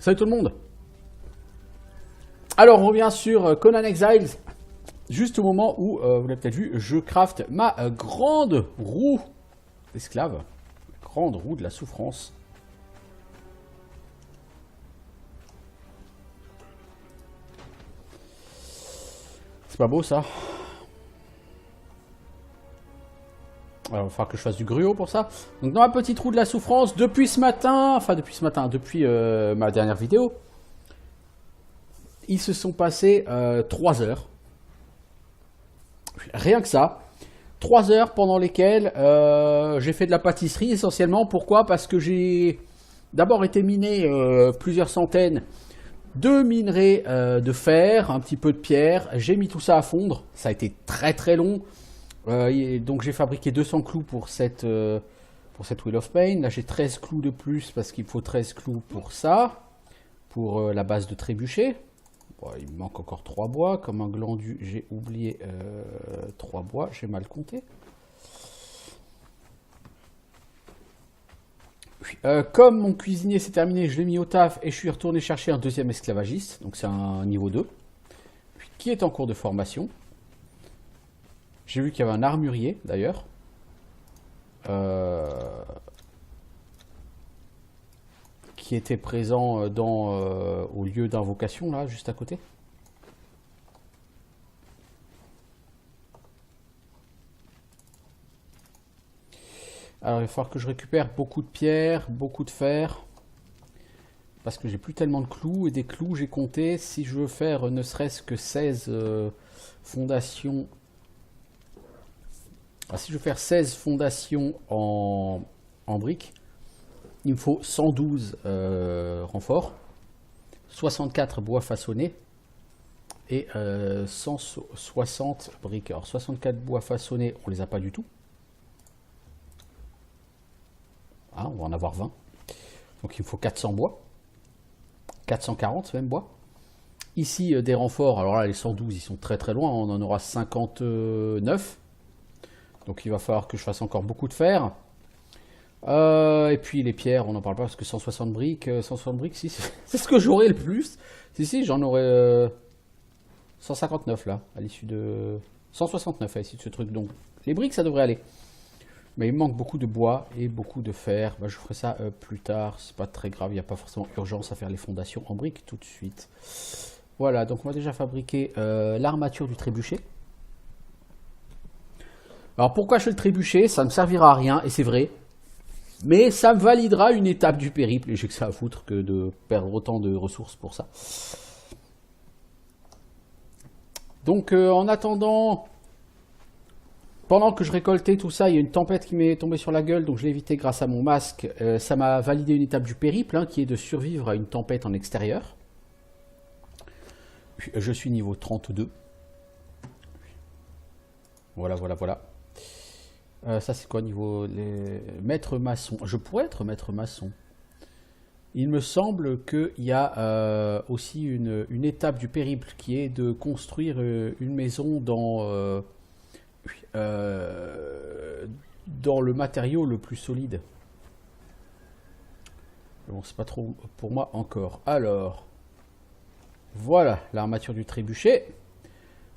Salut tout le monde. Alors on revient sur Conan Exiles. Juste au moment où, vous l'avez peut-être vu, je crafte ma grande roue d'esclave. Grande roue de la souffrance. C'est pas beau ça? Alors, il va falloir que je fasse du gruau pour ça. Donc dans ma petite roue de la souffrance, depuis ce matin, depuis ma dernière vidéo, ils se sont passés 3 heures. Rien que ça. 3 heures pendant lesquelles j'ai fait de la pâtisserie essentiellement. Pourquoi? Parce que j'ai d'abord été miné plusieurs centaines de minerais de fer, un petit peu de pierre. J'ai mis tout ça à fondre. Ça a été très très long. Donc j'ai fabriqué 200 clous pour cette Wheel of Pain. Là j'ai 13 clous de plus parce qu'il faut 13 clous pour ça. Pour la base de trébuchet. Bon, il me manque encore 3 bois. Comme un glandu, j'ai oublié 3 bois. J'ai mal compté. Comme mon cuisinier s'est terminé, je l'ai mis au taf et je suis retourné chercher un deuxième esclavagiste. Donc c'est un niveau 2. Qui est en cours de formation. J'ai vu qu'il y avait un armurier d'ailleurs. Qui était présent au lieu d'invocation, là, juste à côté. Alors, il va falloir que je récupère beaucoup de pierres, beaucoup de fer. Parce que j'ai plus tellement de clous. Et des clous, j'ai compté, si je veux faire ne serait-ce que 16 fondations... Alors, si je veux faire 16 fondations en briques, il me faut 112 renforts, 64 bois façonnés et 160 briques. Alors 64 bois façonnés, on les a pas du tout. Ah, on va en avoir 20. Donc il me faut 400 bois. 440 même bois. Ici, des renforts. Alors là, les 112, ils sont très très loin. On en aura 59. Donc il va falloir que je fasse encore beaucoup de fer. Et puis les pierres, on n'en parle pas parce que 160 briques, si, c'est ce que j'aurai le plus. Si, j'en aurai 159 là, à l'issue de... 169 à l'issue de ce truc. Donc les briques, ça devrait aller. Mais il me manque beaucoup de bois et beaucoup de fer. Bah, je ferai ça plus tard, c'est pas très grave, il n'y a pas forcément urgence à faire les fondations en briques tout de suite. Voilà, donc on va déjà fabriquer l'armature du trébuchet. Alors pourquoi je fais le trébuchet? Ça ne me servira à rien, et c'est vrai. Mais ça me validera une étape du périple, et j'ai que ça à foutre que de perdre autant de ressources pour ça. Donc en attendant, pendant que je récoltais tout ça, il y a une tempête qui m'est tombée sur la gueule, donc je l'ai évité grâce à mon masque. Ça m'a validé une étape du périple, hein, qui est de survivre à une tempête en extérieur. Je suis niveau 32. Voilà. Ça c'est quoi niveau maître maçon? Je pourrais être maître maçon. Il me semble qu'il y a aussi une étape du périple qui est de construire une maison dans le matériau le plus solide. Bon, c'est pas trop pour moi encore. Alors, voilà l'armature du trébuchet.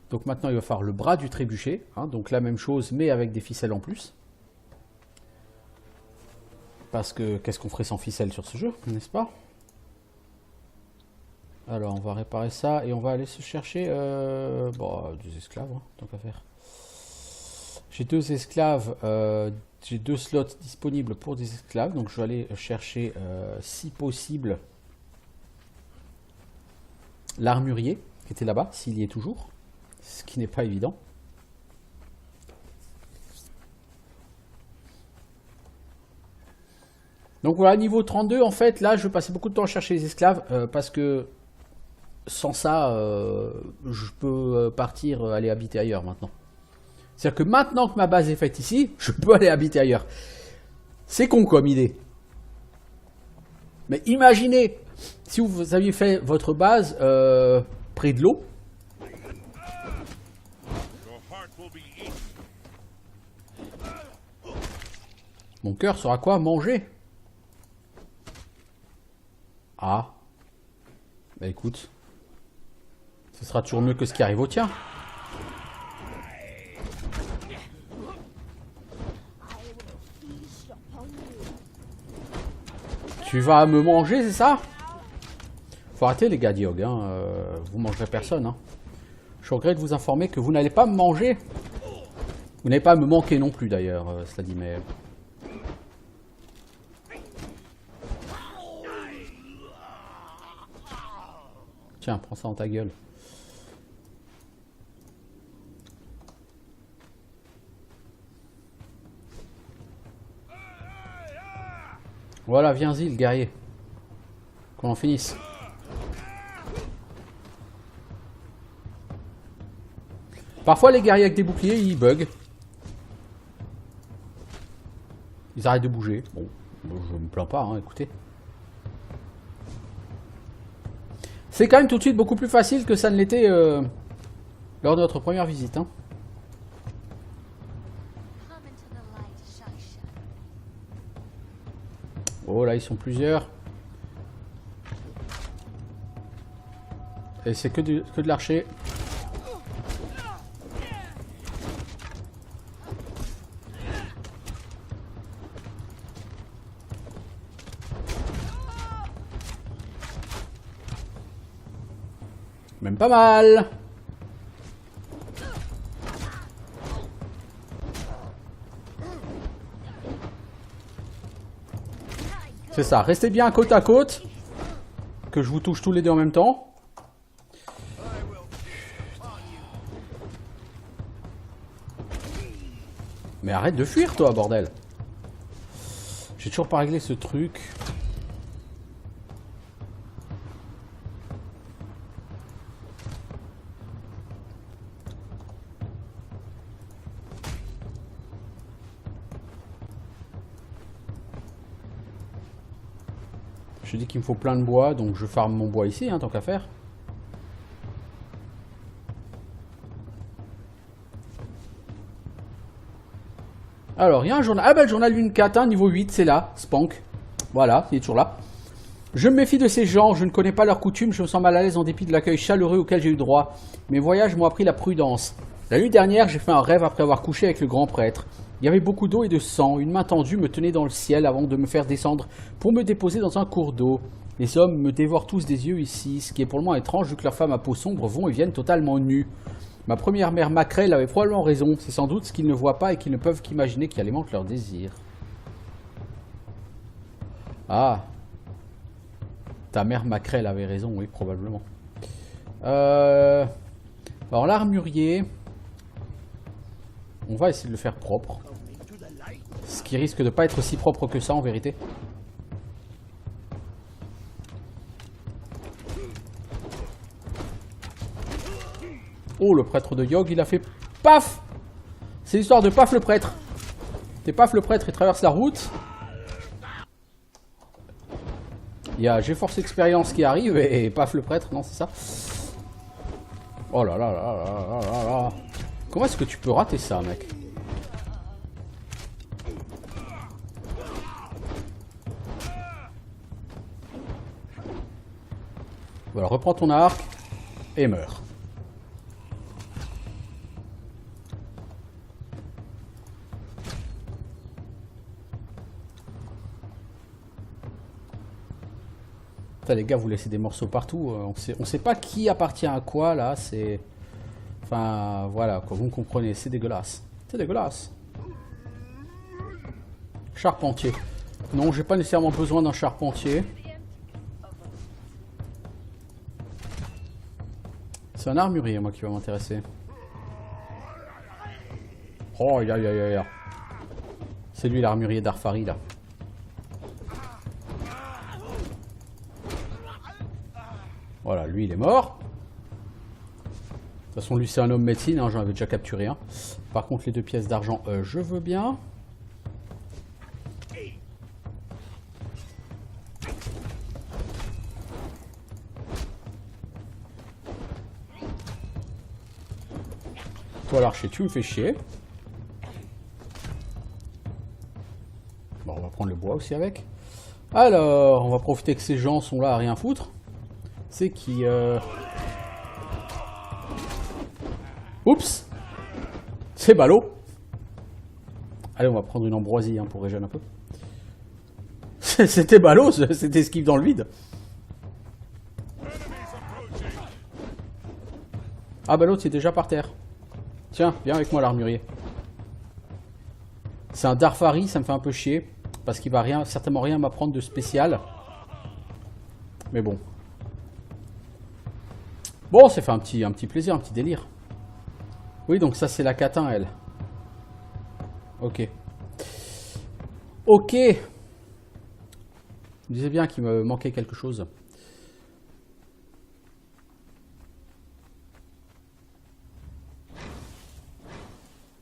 Donc maintenant, il va falloir le bras du trébuchet. Hein, donc la même chose, mais avec des ficelles en plus. Parce que qu'est-ce qu'on ferait sans ficelles sur ce jeu, n'est-ce pas? Alors, on va réparer ça et on va aller se chercher des esclaves, hein, tant qu'à faire. J'ai 2 esclaves, j'ai 2 slots disponibles pour des esclaves. Donc je vais aller chercher, si possible, l'armurier qui était là-bas, s'il y est toujours. Ce qui n'est pas évident. Donc voilà, niveau 32, en fait, là, je vais passer beaucoup de temps à chercher les esclaves, parce que sans ça, je peux partir, aller habiter ailleurs maintenant. C'est-à-dire que maintenant que ma base est faite ici, je peux aller habiter ailleurs. C'est con comme idée. Mais imaginez, si vous aviez fait votre base près de l'eau, mon cœur sera quoi? Manger. Ah. Bah écoute, ce sera toujours mieux que ce qui arrive au tien. Tu vas me manger, c'est ça? Faut arrêter les gars d'Yogg, hein. Vous mangerez personne. Hein. Je regrette de vous informer que vous n'allez pas me manger. Vous n'allez pas me manquer non plus d'ailleurs, cela dit, mais... Tiens, prends ça dans ta gueule. Voilà, viens-y, le guerrier. Qu'on en finisse. Parfois, les guerriers avec des boucliers, ils bug. Ils arrêtent de bouger. Bon, je me plains pas, hein, écoutez. C'est quand même tout de suite beaucoup plus facile que ça ne l'était lors de notre première visite. Hein. Oh là, ils sont plusieurs. Et c'est que de l'archer. Même pas mal. C'est ça, restez bien côte à côte. Que je vous touche tous les deux en même temps. Mais arrête de fuir toi, bordel. J'ai toujours pas réglé ce truc. Je dis qu'il me faut plein de bois, donc je farme mon bois ici, hein, tant qu'à faire. Alors, il y a un journal. Ah bah le journal d'une 4, hein, niveau 8, c'est là, Spank. Voilà, il est toujours là. Je me méfie de ces gens, je ne connais pas leurs coutumes, je me sens mal à l'aise en dépit de l'accueil chaleureux auquel j'ai eu droit. Mes voyages m'ont appris la prudence. La nuit dernière, j'ai fait un rêve après avoir couché avec le grand prêtre. Il y avait beaucoup d'eau et de sang, une main tendue me tenait dans le ciel avant de me faire descendre pour me déposer dans un cours d'eau. Les hommes me dévorent tous des yeux ici, ce qui est pour le moins étrange vu que leurs femmes à peau sombre vont et viennent totalement nues. Ma première mère Macrel avait probablement raison, c'est sans doute ce qu'ils ne voient pas et qu'ils ne peuvent qu'imaginer qui alimente leur désir. Ah, ta mère Macrel avait raison, oui, probablement. Alors l'armurier, on va essayer de le faire propre. Ce qui risque de ne pas être aussi propre que ça en vérité. Oh, le prêtre de Yogg, il a fait paf. C'est l'histoire de paf le prêtre. T'es paf le prêtre, il traverse la route. Il y a GeForce Experience qui arrive et paf le prêtre, non c'est ça. Oh là là là là là là. Comment est-ce que tu peux rater ça, mec? Voilà, reprends ton arc et meurs. Putain, les gars, vous laissez des morceaux partout. On sait pas qui appartient à quoi là. C'est, enfin, voilà, quoi, vous me comprenez. C'est dégueulasse. C'est dégueulasse. Charpentier. Non, j'ai pas nécessairement besoin d'un charpentier. C'est un armurier, moi, qui va m'intéresser. Oh, ya. C'est lui l'armurier d'Arfari, là. Voilà, lui, il est mort. De toute façon, lui, c'est un homme médecine. Hein, j'en avais déjà capturé un. Par contre, les 2 pièces d'argent, je veux bien. Toi l'archer, tu me fais chier. Bon, on va prendre le bois aussi avec. Alors, on va profiter que ces gens sont là à rien foutre. C'est qui Oups. C'est ballot. Allez, on va prendre une ambroisie hein, pour régénérer un peu. C'était ballot, c'était esquive dans le vide. Ah bah l'autre c'est déjà par terre. Tiens, viens avec moi l'armurier. C'est un Darfari, ça me fait un peu chier. Parce qu'il va certainement rien m'apprendre de spécial. Mais bon. Bon, ça fait un petit plaisir, un petit délire. Oui, donc ça c'est la catin, elle. Ok. Ok. Je me disais bien qu'il me manquait quelque chose.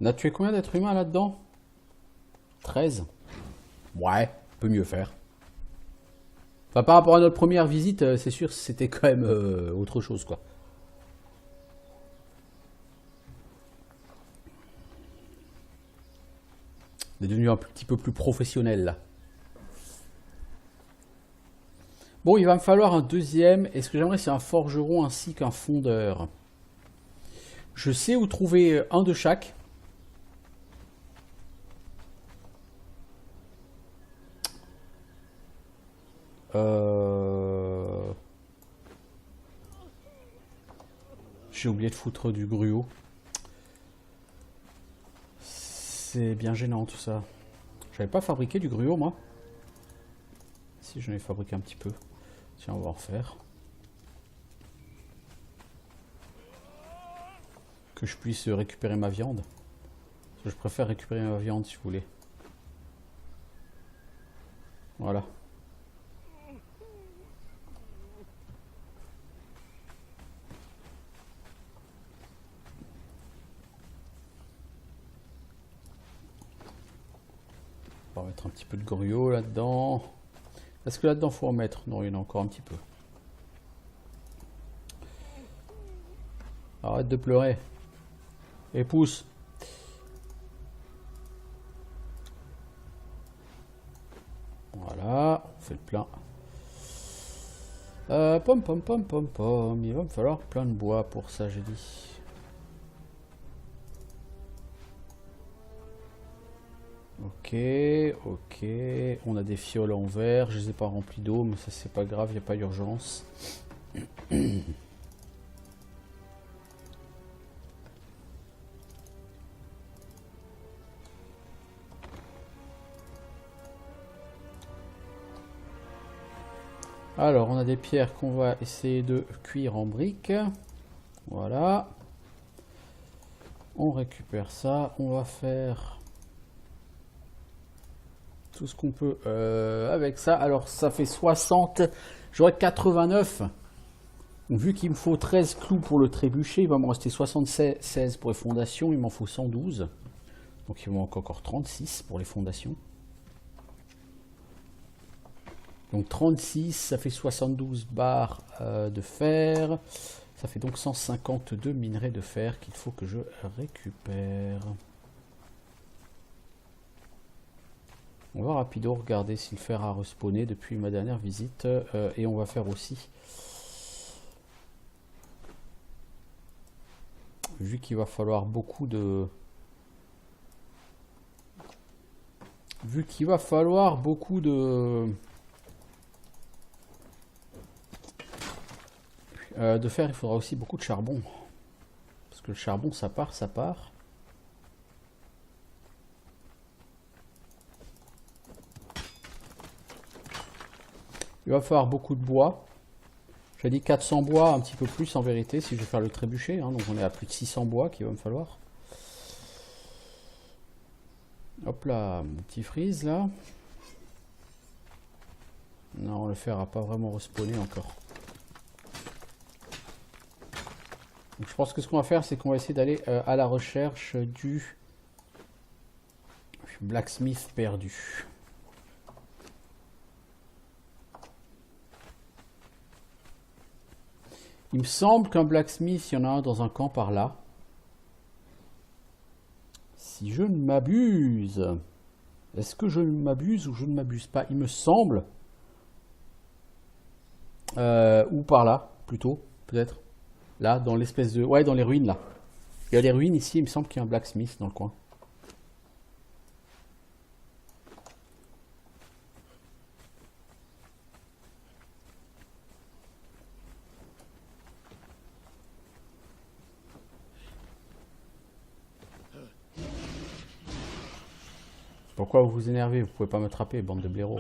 On a tué combien d'êtres humains là-dedans? 13. Ouais, peut mieux faire. Enfin, par rapport à notre première visite, c'est sûr c'était quand même autre chose, quoi. On est devenu un petit peu plus professionnel, là. Bon, il va me falloir un deuxième. Et ce que j'aimerais, c'est un forgeron ainsi qu'un fondeur. Je sais où trouver un de chaque. J'ai oublié de foutre du gruau. C'est bien gênant tout ça. J'avais pas fabriqué du gruau moi. Si j'en ai fabriqué un petit peu. Tiens, on va en refaire. Que je puisse récupérer ma viande. Je préfère récupérer ma viande si vous voulez. Voilà. On va mettre un petit peu de gruau là-dedans. Est-ce que là-dedans faut en mettre? Non, il y en a encore un petit peu. Arrête de pleurer. Et pousse. Voilà, on fait le plein. Pom pom pom pom pom. Il va me falloir plein de bois pour ça, j'ai dit. Ok, ok. On a des fioles en verre. Je les ai pas remplies d'eau, mais ça c'est pas grave, il n'y a pas d'urgence. Alors, on a des pierres qu'on va essayer de cuire en briques. Voilà. On récupère ça. On va faire tout ce qu'on peut avec ça. Alors, ça fait 60. J'aurais 89. Donc, vu qu'il me faut 13 clous pour le trébucher, il va me rester 76 pour les fondations. Il m'en faut 112. Donc, il me manque encore 36 pour les fondations. Donc 36, ça fait 72 barres de fer. Ça fait donc 152 minerais de fer qu'il faut que je récupère. On va rapido regarder si le fer a respawné depuis ma dernière visite. Et on va faire aussi... Vu qu'il va falloir beaucoup de... Vu qu'il va falloir beaucoup de fer, il faudra aussi beaucoup de charbon. Parce que le charbon, ça part, ça part. Il va falloir beaucoup de bois. J'ai dit 400 bois, un petit peu plus en vérité, si je vais faire le trébuchet. Hein, donc on est à plus de 600 bois qu'il va me falloir. Hop là, mon petit freeze là. Non, le fer n'a pas vraiment respawné encore. Donc, je pense que ce qu'on va faire, c'est qu'on va essayer d'aller à la recherche du blacksmith perdu. Il me semble qu'un blacksmith, il y en a un dans un camp par là. Si je ne m'abuse. Est-ce que je m'abuse ou je ne m'abuse pas? Il me semble. Ou par là. plutôt, peut-être. Là, dans l'espèce de... Ouais, dans les ruines, là. Il y a les ruines ici, il me semble qu'il y a un blacksmith dans le coin. Pourquoi vous vous énervez? Vous pouvez pas m'attraper, bande de blaireaux.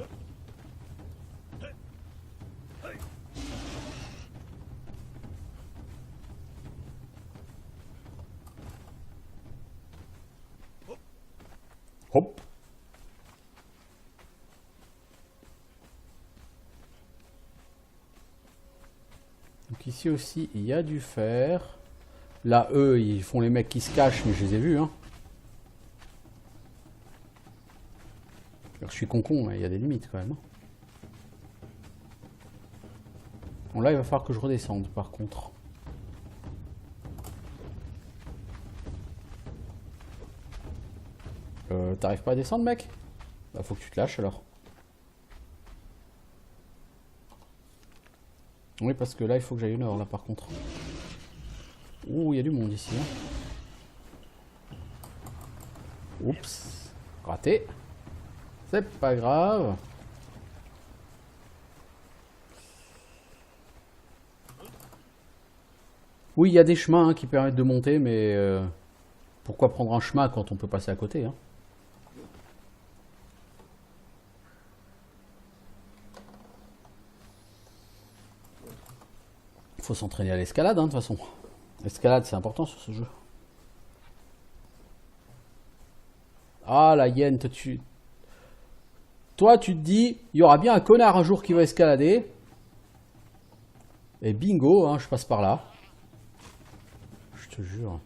Hop. Donc ici aussi, il y a du fer. Là, eux, ils font les mecs qui se cachent, mais je les ai vus, hein. Alors, je suis con-con, mais il y a des limites quand même. Hein. Bon, là, il va falloir que je redescende, par contre. T'arrives pas à descendre, mec? Bah, faut que tu te lâches, alors. Oui, parce que là, il faut que j'aille au nord, là, par contre. Ouh, il y a du monde ici. Hein. Oups. Raté. C'est pas grave. Oui, il y a des chemins hein, qui permettent de monter, mais pourquoi prendre un chemin quand on peut passer à côté hein? Il faut s'entraîner à l'escalade, hein, de toute façon. L'escalade, c'est important sur ce jeu. Ah, la hyène, toi, tu te dis, il y aura bien un connard un jour qui va escalader. Et bingo, hein, je passe par là. Je te jure.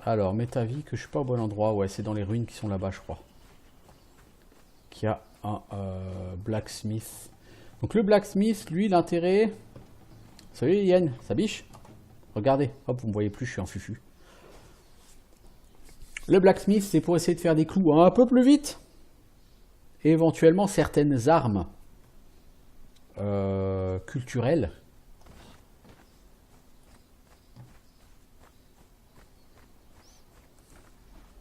Alors, mets ta vie que je suis pas au bon endroit. Ouais, c'est dans les ruines qui sont là-bas, je crois. Qu'il y a un blacksmith. Donc le blacksmith, lui, l'intérêt... Salut Yann, ça biche? Regardez, hop, vous me voyez plus, je suis en fufu. Le blacksmith, c'est pour essayer de faire des clous un peu plus vite. Et éventuellement certaines armes culturelles.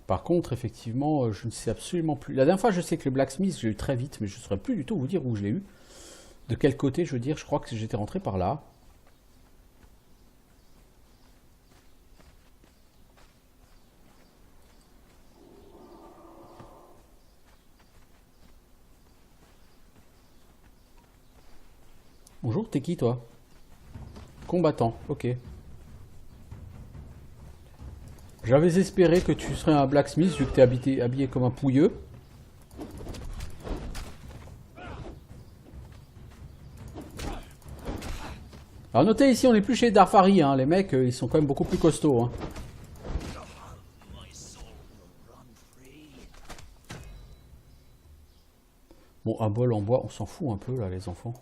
Par contre, effectivement, je ne sais absolument plus. La dernière fois, je sais que le blacksmith, je l'ai eu très vite, mais je ne saurais plus du tout vous dire où je l'ai eu. De quel côté, je veux dire, je crois que j'étais rentré par là. Bonjour, t'es qui toi? Combattant, ok. J'avais espéré que tu serais un blacksmith vu que t'es habillé comme un pouilleux. Alors notez ici, on n'est plus chez Darfari, hein. Les mecs, ils sont quand même beaucoup plus costauds. Hein. Bon, un bol en bois, on s'en fout un peu là, les enfants.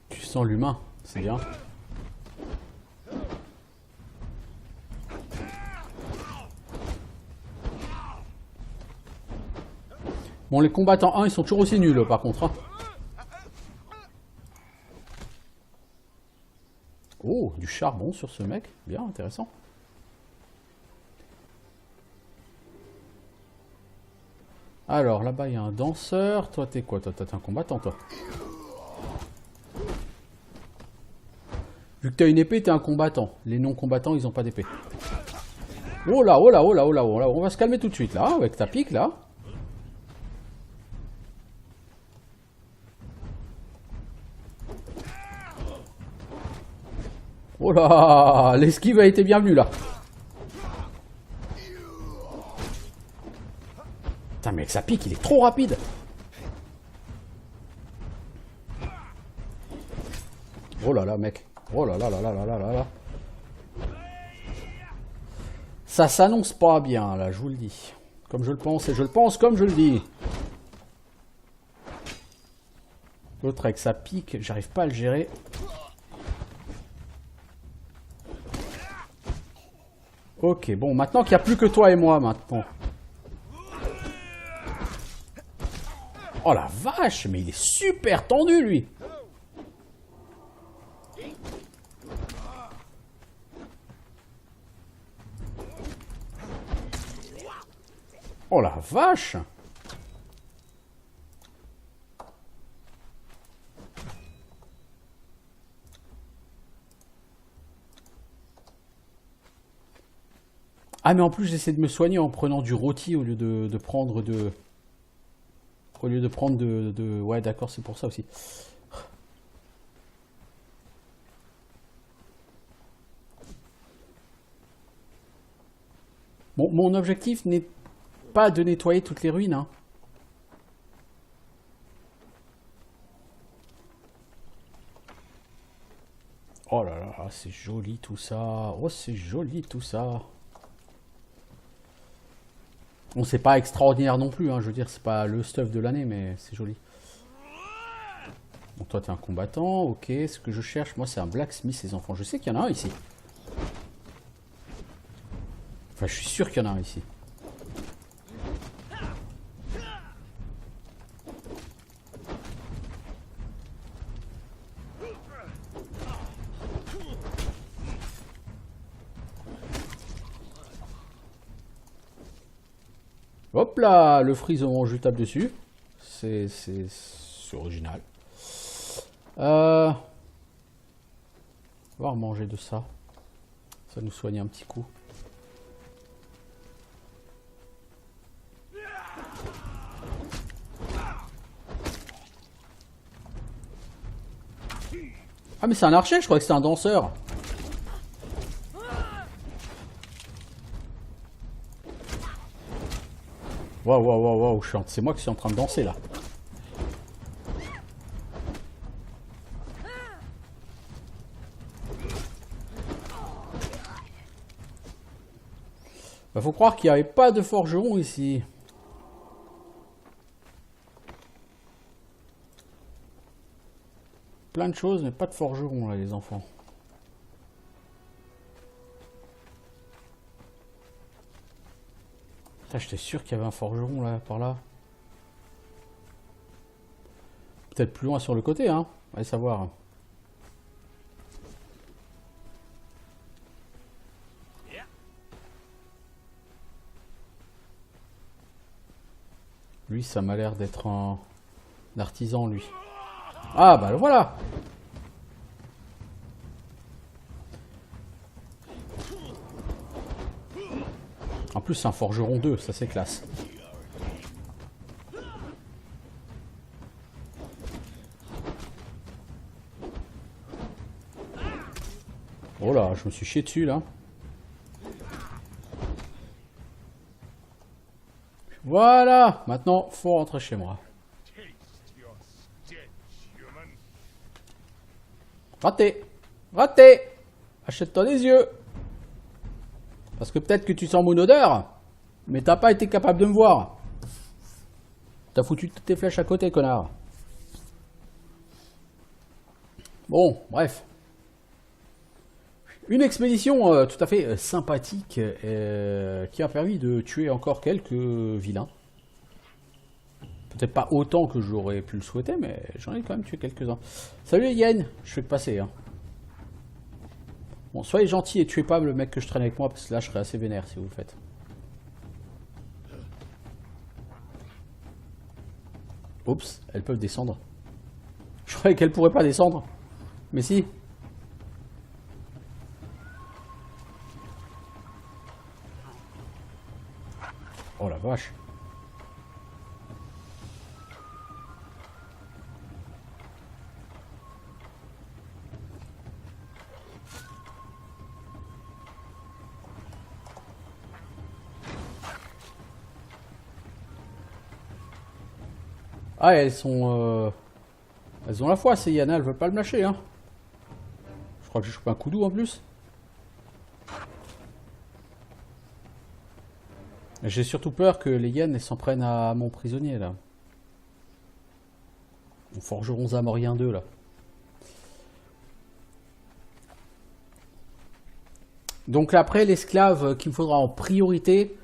Tu sens l'humain, c'est bien. Bon, les combattants 1, ils sont toujours aussi nuls, par contre. Hein. Oh, du charbon sur ce mec. Bien, intéressant. Alors, là-bas, il y a un danseur. Toi, t'es quoi? Toi, t'es un combattant, toi. Vu que t'as une épée, t'es un combattant. Les non-combattants, ils ont pas d'épée. Oh là, oh là, oh là, oh là, oh là. On va se calmer tout de suite, là, avec ta pique, là. Oh là, l'esquive a été bienvenue, là. Putain, mais avec sa pique, il est trop rapide. Oh là là, mec. Oh là là là là là là là là. Ça s'annonce pas bien, là, je vous le dis. Comme je le pense, et je le pense comme je le dis. L'autre avec sa pique, j'arrive pas à le gérer. Ok, bon, maintenant qu'il n'y a plus que toi et moi, maintenant. Oh la vache, mais il est super tendu, lui. Oh la vache. Ah mais en plus j'essaie de me soigner en prenant du rôti au lieu de prendre de... Au lieu de prendre de... Ouais d'accord, c'est pour ça aussi. Bon, mon objectif n'est pas de nettoyer toutes les ruines, hein. Oh là là, c'est joli tout ça. Oh, c'est joli tout ça. Bon, c'est pas extraordinaire non plus, hein. Je veux dire, c'est pas le stuff de l'année, mais c'est joli. Bon, toi, t'es un combattant, ok. Ce que je cherche, moi, c'est un blacksmith, les enfants. Je sais qu'il y en a un ici. Enfin, je suis sûr qu'il y en a un ici. Hop là, le frison, je tape dessus. C'est original. On va remanger de ça. Ça nous soigne un petit coup. Ah mais c'est un archer, je croyais que c'était un danseur. Waouh, waouh, waouh, waouh, c'est moi qui suis en train de danser là. Bah, faut croire qu'il n'y avait pas de forgeron ici. Plein de choses, mais pas de forgeron là, les enfants. J'étais sûr qu'il y avait un forgeron là, par là. Peut-être plus loin sur le côté, hein. Allez savoir. Lui, ça m'a l'air d'être un artisan, lui. Ah, bah voilà. En plus, c'est un forgeron 2, ça c'est classe. Oh là, je me suis chié dessus là. Voilà, maintenant, faut rentrer chez moi. Raté. Raté. Achète-toi des yeux. Parce que peut-être que tu sens mon odeur, mais t'as pas été capable de me voir. T'as foutu toutes tes flèches à côté, connard. Bon, bref. Une expédition tout à fait sympathique qui a permis de tuer encore quelques vilains. Peut-être pas autant que j'aurais pu le souhaiter, mais j'en ai quand même tué quelques-uns. Salut les Yen, je fais que passer. Hein. Bon, soyez gentils et tuez pas le mec que je traîne avec moi, parce que là je serais assez vénère si vous le faites. Oups, elles peuvent descendre. Je croyais qu'elles pourraient pas descendre. Mais si. Oh la vache. Ah, elles sont... Elles ont la foi, ces Yana, elles veulent pas le lâcher, hein. Je crois que j'ai chopé un coup d'eau en plus. J'ai surtout peur que les hyènes s'en prennent à mon prisonnier, là. Forgeron Zamorien 2 là. Donc après, l'esclave qu'il me faudra en priorité,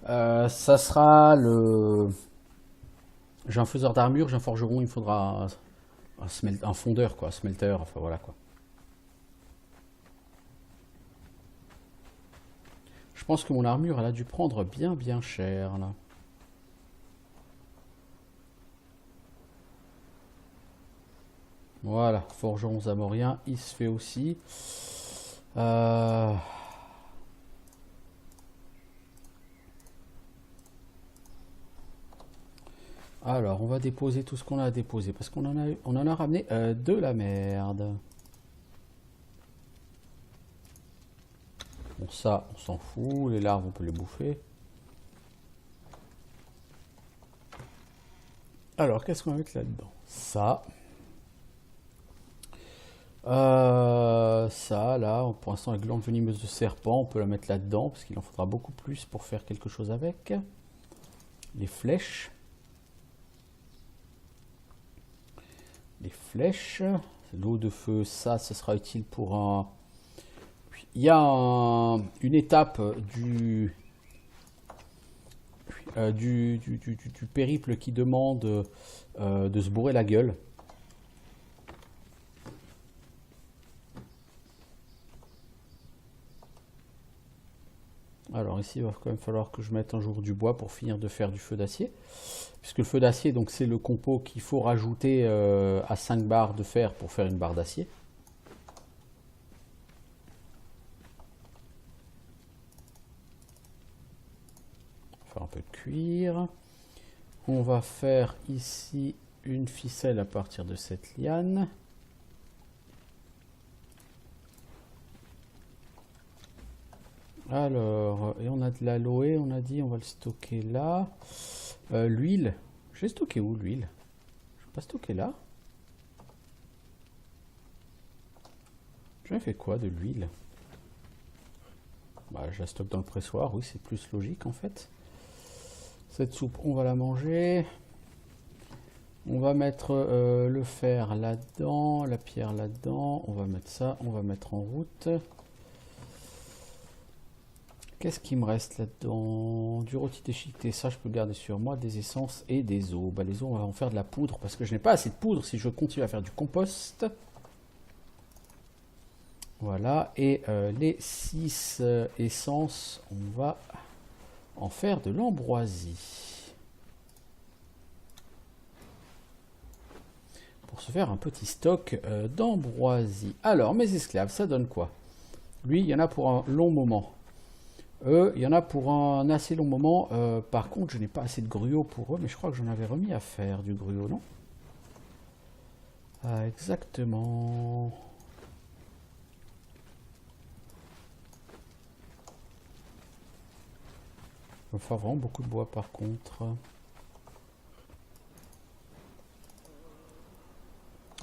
ça sera le... J'ai un faiseur d'armure, j'ai un forgeron, il me faudra un fondeur, quoi, smelter, enfin voilà quoi. Je pense que mon armure, elle a dû prendre bien cher là. Voilà, forgeron zamorien, il se fait aussi. Alors, on va déposer tout ce qu'on a à déposer parce qu'on en a ramené de la merde. Bon, ça, on s'en fout. Les larves, on peut les bouffer. Alors, qu'est-ce qu'on va mettre là-dedans? Ça. Ça, là, pour l'instant, la glande venimeuse de serpent, on peut la mettre là-dedans parce qu'il en faudra beaucoup plus pour faire quelque chose avec. Les flèches. Les flèches. L'eau de feu, ça, ce sera utile pour un... Il y a une étape du périple qui demande de se bourrer la gueule. Alors ici, il va quand même falloir que je mette un jour du bois pour finir de faire du feu d'acier. Puisque le feu d'acier, donc c'est le compo qu'il faut rajouter à 5 barres de fer pour faire une barre d'acier. Faire un peu de cuir. On va faire ici une ficelle à partir de cette liane. Alors, et on a de l'aloe, on a dit, on va le stocker là. L'huile, je l'ai stocké où l'huile? Je vais pas stocker là. J'en ai fait quoi de l'huile? Bah, je la stocke dans le pressoir, oui, c'est plus logique en fait. Cette soupe, on va la manger. On va mettre le fer là-dedans, la pierre là-dedans. On va mettre ça, on va mettre en route. Qu'est-ce qui me reste là-dedans? Du rôti déchiqueté, ça je peux garder sur moi. Des essences et des os. Bah, les os, on va en faire de la poudre parce que je n'ai pas assez de poudre si je continue à faire du compost. Voilà, et les 6 essences, on va en faire de l'ambroisie. Pour se faire un petit stock d'ambroisie. Alors, mes esclaves, ça donne quoi? Lui, il y en a pour un long moment. Eux, il y en a pour un assez long moment. Par contre, je n'ai pas assez de gruau pour eux, mais je crois que j'en avais remis à faire du gruau, non? Exactement. Il va falloir vraiment beaucoup de bois par contre.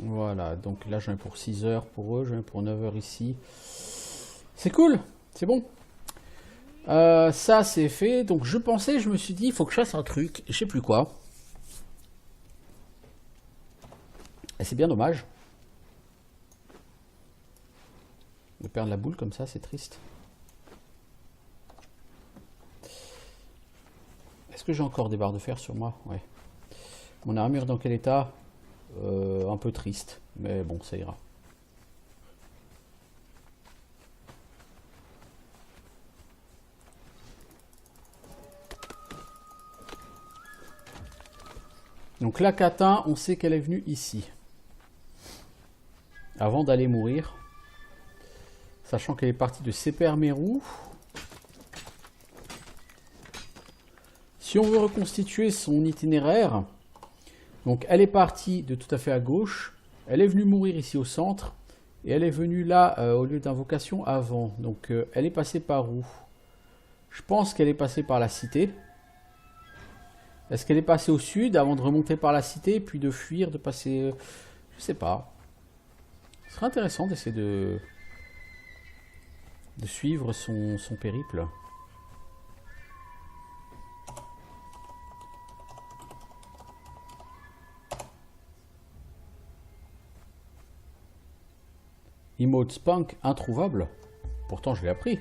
Voilà, donc là j'en ai pour 6 heures pour eux, j'en ai pour 9 heures ici. C'est cool, c'est bon. Ça c'est fait, donc je pensais, je me suis dit, il faut que je fasse un truc, je sais plus quoi. Et c'est bien dommage. De perdre la boule comme ça, c'est triste. Est-ce que j'ai encore des barres de fer sur moi? Ouais. Mon armure dans quel état? Un peu triste, mais bon, ça ira. Donc la catin, on sait qu'elle est venue ici. Avant d'aller mourir. Sachant qu'elle est partie de Sepermeru. Si on veut reconstituer son itinéraire, donc elle est partie de tout à fait à gauche, elle est venue mourir ici au centre, et elle est venue là au lieu d'invocation avant. Donc elle est passée par où? Je pense qu'elle est passée par la cité. Est-ce qu'elle est passée au sud avant de remonter par la cité, puis de fuir, de passer... je sais pas. Ce serait intéressant d'essayer de suivre son périple. Emote Spunk introuvable. Pourtant, je l'ai appris.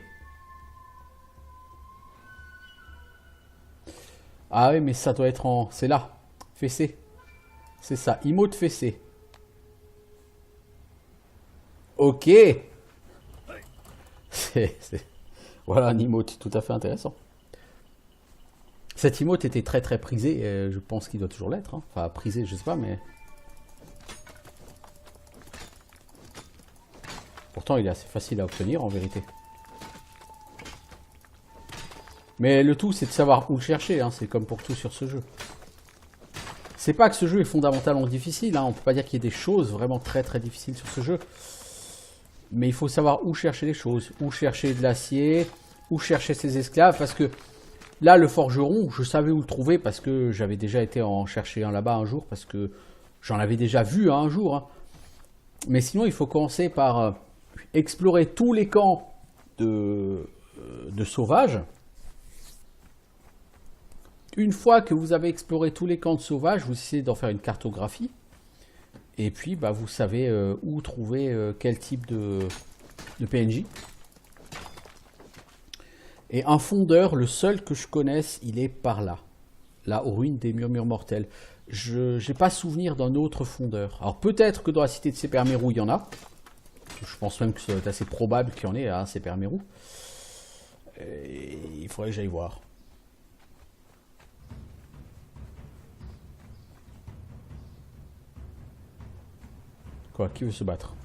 Ah oui, mais ça doit être en... C'est là. Fessé. C'est ça. Emote fessé. Ok. Voilà un emote tout à fait intéressant. Cet emote était très très prisé. Je pense qu'il doit toujours l'être. Hein. Enfin, prisé, je sais pas, mais... Pourtant, il est assez facile à obtenir en vérité. Mais le tout, c'est de savoir où le chercher. Hein. C'est comme pour tout sur ce jeu. C'est pas que ce jeu est fondamentalement difficile. Hein. On peut pas dire qu'il y ait des choses vraiment très très difficiles sur ce jeu. Mais il faut savoir où chercher les choses. Où chercher de l'acier. Où chercher ses esclaves. Parce que là, le forgeron, je savais où le trouver. Parce que j'avais déjà été en chercher un là-bas un jour. Parce que j'en avais déjà vu un jour. Hein. Mais sinon, il faut commencer par explorer tous les camps de sauvages. Une fois que vous avez exploré tous les camps de sauvages, vous essayez d'en faire une cartographie. Et puis, bah, vous savez où trouver quel type de PNJ. Et un fondeur, le seul que je connaisse, il est par là. Là, aux ruines des murmures mortels. Je n'ai pas souvenir d'un autre fondeur. Alors, peut-être que dans la cité de Sepermérou, il y en a. Je pense même que c'est assez probable qu'il y en ait à Sepermérou. Il faudrait que j'aille voir. Quoi, qui veut se battre?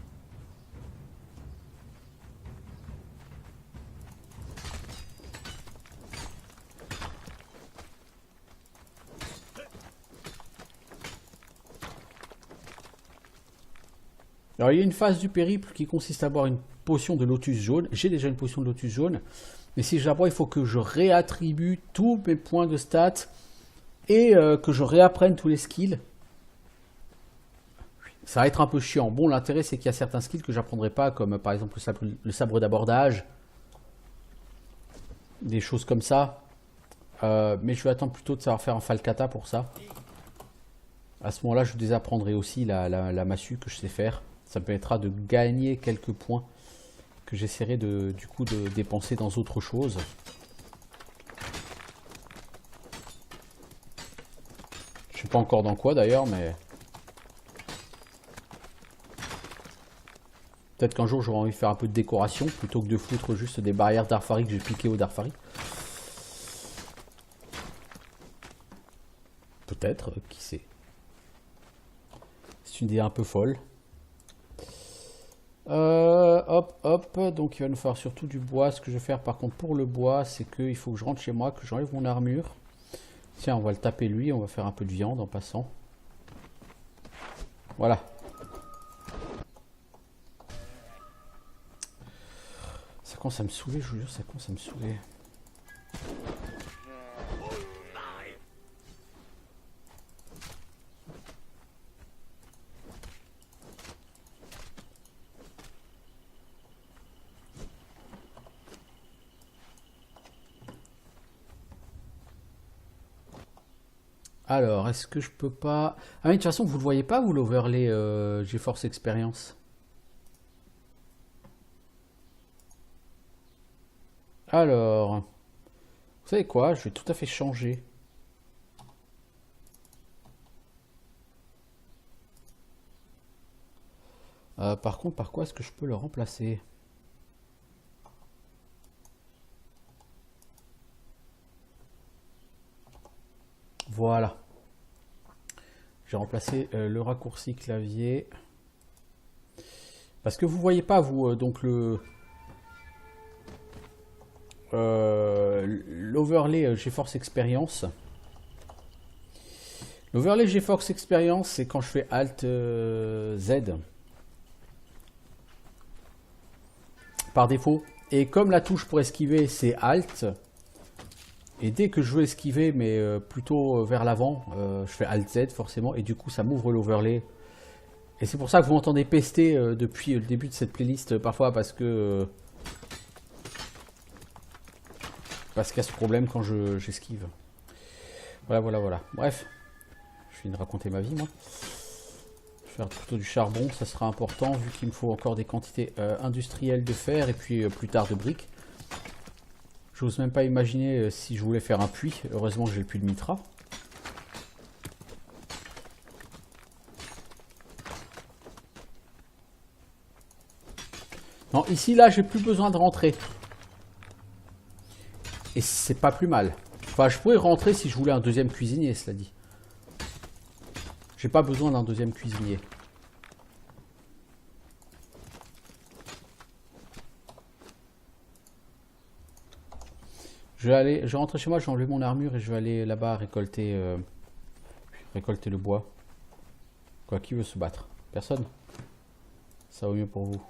Alors il y a une phase du périple qui consiste à boire une potion de lotus jaune. J'ai déjà une potion de lotus jaune. Mais si je la bois, il faut que je réattribue tous mes points de stats et que je réapprenne tous les skills. Ça va être un peu chiant. Bon, l'intérêt, c'est qu'il y a certains skills que j'apprendrai pas, comme par exemple le sabre d'abordage. Des choses comme ça. Mais je vais attendre plutôt de savoir faire un falcata pour ça. À ce moment-là, je désapprendrai aussi la massue que je sais faire. Ça me permettra de gagner quelques points que j'essaierai du coup de dépenser dans autre chose. Je sais pas encore dans quoi d'ailleurs, mais... Peut-être qu'un jour j'aurai envie de faire un peu de décoration plutôt que de foutre juste des barrières d'Arfari que j'ai piquées au Darfari. Peut-être, qui sait. C'est une idée un peu folle. Hop, hop. Donc il va nous falloir surtout du bois. Ce que je vais faire par contre pour le bois, c'est qu'il faut que je rentre chez moi, que j'enlève mon armure. Tiens, on va le taper lui. On va faire un peu de viande en passant. Voilà. Ça commence à me saouler, je vous jure, ça commence à me saouler. Alors, est-ce que je peux pas... Ah mais de toute façon, vous le voyez pas, vous l'overlay GeForce Experience. Alors, vous savez quoi? Je vais tout à fait changer. Par contre, par quoi est-ce que je peux le remplacer? Voilà. J'ai remplacé le raccourci clavier. Parce que vous voyez pas, vous, donc l'overlay GeForce Experience. L'overlay GeForce Experience, c'est quand je fais Alt Z. Par défaut. Et comme la touche pour esquiver, c'est Alt. Et dès que je veux esquiver, mais plutôt vers l'avant, je fais Alt Z forcément. Et du coup, ça m'ouvre l'overlay. Et c'est pour ça que vous m'entendez pester depuis le début de cette playlist parfois. Parce que... parce qu'il y a ce problème quand j'esquive. Voilà, voilà, voilà. Bref. Je finis de raconter ma vie, moi. Faire plutôt du charbon, ça sera important vu qu'il me faut encore des quantités industrielles de fer et puis plus tard de briques. J'ose même pas imaginer si je voulais faire un puits. Heureusement que j'ai le puits de Mitra. Non, ici, là, j'ai plus besoin de rentrer. Et c'est pas plus mal. Enfin, je pourrais rentrer si je voulais un deuxième cuisinier, cela dit. J'ai pas besoin d'un deuxième cuisinier. Je vais rentrer chez moi, je vais enlever mon armure et je vais aller là-bas récolter le bois. Quoi, qui veut se battre? Personne? Ça vaut mieux pour vous.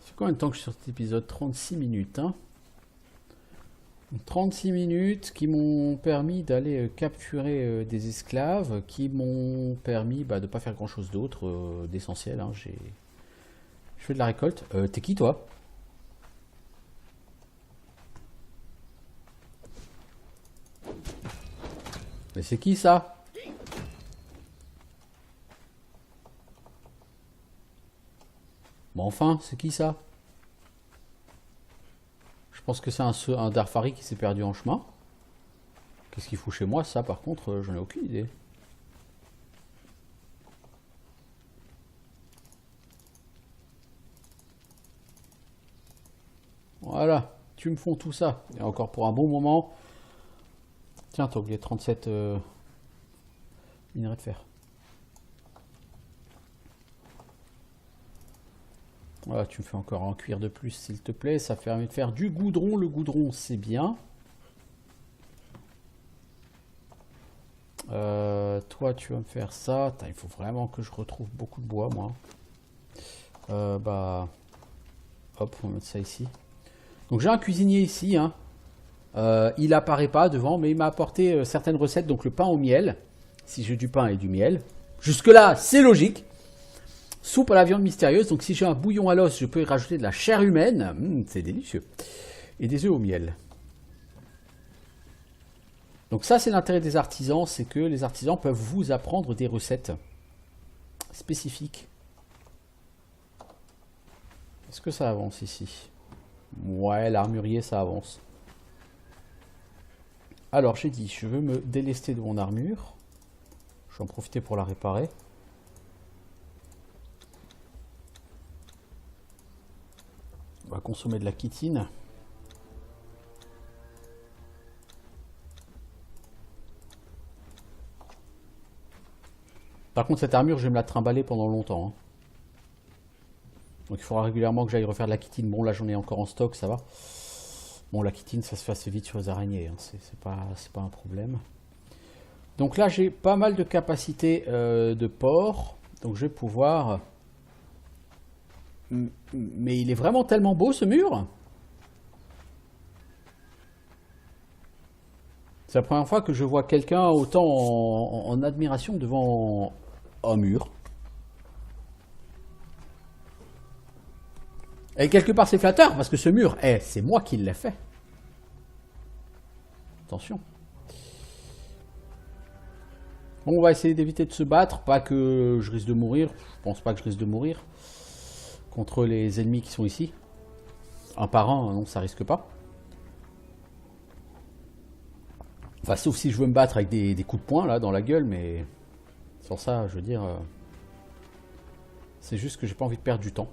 C'est combien de temps que je suis sur cet épisode? 36 minutes, hein. 36 minutes qui m'ont permis d'aller capturer des esclaves, qui m'ont permis de ne pas faire grand chose d'autre d'essentiel. Hein. Je fais de la récolte. T'es qui toi? Mais c'est qui ça? Bon enfin, c'est qui ça? Je pense que c'est un Darfari qui s'est perdu en chemin. Qu'est-ce qu'il fout chez moi? Ça, par contre, j'en ai aucune idée. Voilà, tu me fonds tout ça. Et encore pour un bon moment. Tiens, t'as oublié 37 minerais de fer. Voilà, tu me fais encore un cuir de plus, s'il te plaît. Ça permet de faire du goudron. Le goudron, c'est bien. Toi, tu vas me faire ça. Attends, il faut vraiment que je retrouve beaucoup de bois, moi. Hop, on va mettre ça ici. Donc, j'ai un cuisinier ici. Hein. Il apparaît pas devant, mais il m'a apporté certaines recettes. Donc, le pain au miel. Si j'ai du pain et du miel. Jusque-là, c'est logique. Soupe à la viande mystérieuse. Donc, si j'ai un bouillon à l'os, je peux y rajouter de la chair humaine. C'est délicieux. Et des œufs au miel. Donc ça, c'est l'intérêt des artisans, c'est que les artisans peuvent vous apprendre des recettes spécifiques. Est-ce que ça avance ici? Ouais, l'armurier, ça avance. Alors, j'ai dit, je veux me délester de mon armure. Je vais en profiter pour la réparer. On va consommer de la chitine. Par contre, cette armure, je vais me la trimballer pendant longtemps. Hein. Donc, il faudra régulièrement que j'aille refaire de la chitine. Bon, là, j'en ai encore en stock, ça va. Bon, la chitine, ça se fait assez vite sur les araignées. Hein. C'est pas un problème. Donc là, j'ai pas mal de capacité de port. Donc, je vais pouvoir... Mais il est vraiment tellement beau, ce mur. C'est la première fois que je vois quelqu'un autant en admiration devant un mur. Et quelque part c'est flatteur, parce que ce mur, c'est moi qui l'ai fait. Attention. Bon, on va essayer d'éviter de se battre, pas que je risque de mourir. Je pense pas que je risque de mourir. Contre les ennemis qui sont ici. Un par un, non, ça risque pas. Enfin, sauf si je veux me battre avec des coups de poing là dans la gueule, mais sans ça, je veux dire, c'est juste que j'ai pas envie de perdre du temps.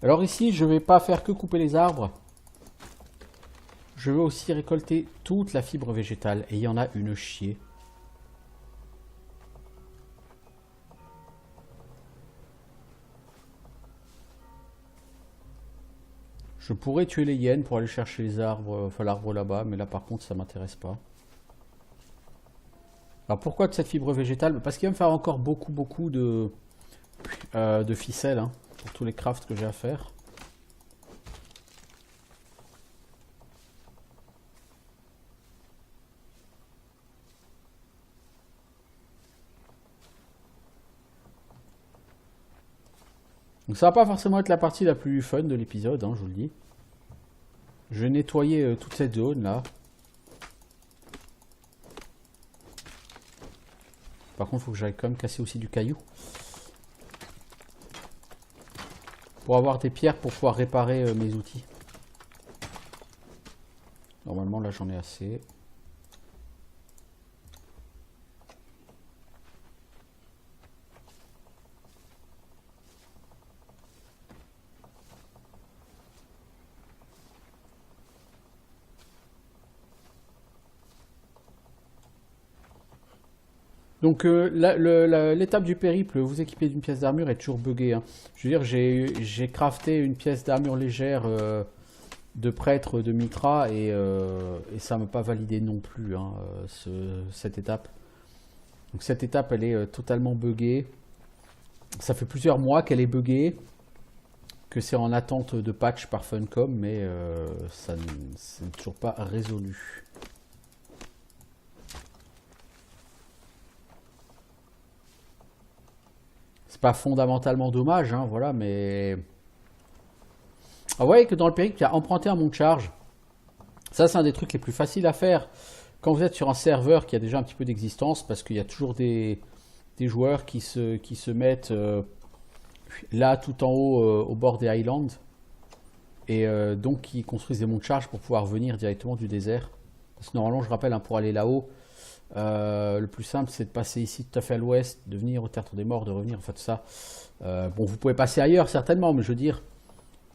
Alors ici, je vais pas faire que couper les arbres. Je veux aussi récolter toute la fibre végétale. Et il y en a une chier. Je pourrais tuer les hyènes pour aller chercher les arbres, enfin l'arbre là-bas. Mais là par contre, ça m'intéresse pas. Alors pourquoi de cette fibre végétale? Parce qu'il va me faire encore beaucoup de ficelles. Hein. pour tous les crafts que j'ai à faire. Donc ça va pas forcément être la partie la plus fun de l'épisode, hein, je vous le dis. Je vais nettoyer toute cette zone là. Par contre, il faut que j'aille quand même casser aussi du caillou. Pour avoir des pierres pour pouvoir réparer mes outils. Normalement là j'en ai assez. Donc l'étape du périple, vous équiper d'une pièce d'armure est toujours buggée, hein. Je veux dire, j'ai crafté une pièce d'armure légère de prêtre de Mitra et ça m'a pas validé non plus, hein, cette étape. Donc cette étape, elle est totalement buggée. Ça fait plusieurs mois qu'elle est buggée, que c'est en attente de patch par Funcom, mais ça n'est toujours pas résolu. C'est pas fondamentalement dommage, hein, voilà, mais... Ah, vous voyez que dans le périple, il y a emprunté un mont de charge. Ça, c'est un des trucs les plus faciles à faire quand vous êtes sur un serveur qui a déjà un petit peu d'existence, parce qu'il y a toujours des joueurs qui se mettent là, tout en haut, au bord des Highlands, et donc qui construisent des monts de charge pour pouvoir venir directement du désert. Parce que normalement, je rappelle, hein, pour aller là-haut, le plus simple, c'est de passer ici tout à fait à l'ouest, de venir au Tertre des Morts, de revenir, en fait, ça. Bon, vous pouvez passer ailleurs, certainement, mais je veux dire,